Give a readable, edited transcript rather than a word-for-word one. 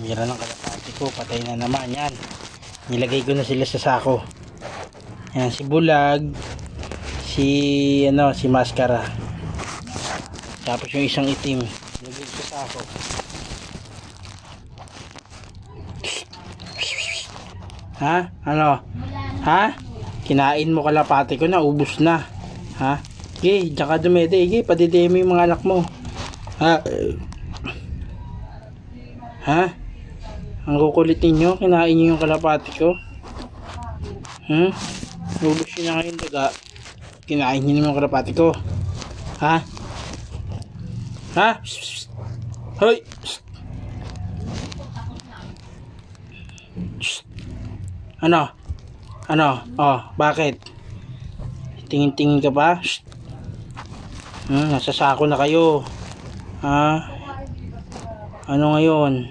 Mira ng kalapati ko, patay na naman yan. Nilagay ko na sila sa sako. Yan, si Bulag, si Mascara. Tapos yung isang itim, nilagay ko sa sako. Ha? Ano? Ha? Kinain mo kalapati ko na, ubos na. Ha? Okay, diyan ka dumede. Okay, padideye mo yung mga anak mo. Ha? Ha? Ang kukulit ninyo, kinain nyo yung kalapati ko. Ubos nyo na ngayon daga. Kinain nyo naman yung kalapati ko. Ha? Ha? Hoy! Ano? Ano? Oh, bakit? Tingin-tingin ka pa? Nasa sako na kayo. Ha? Ano ngayon?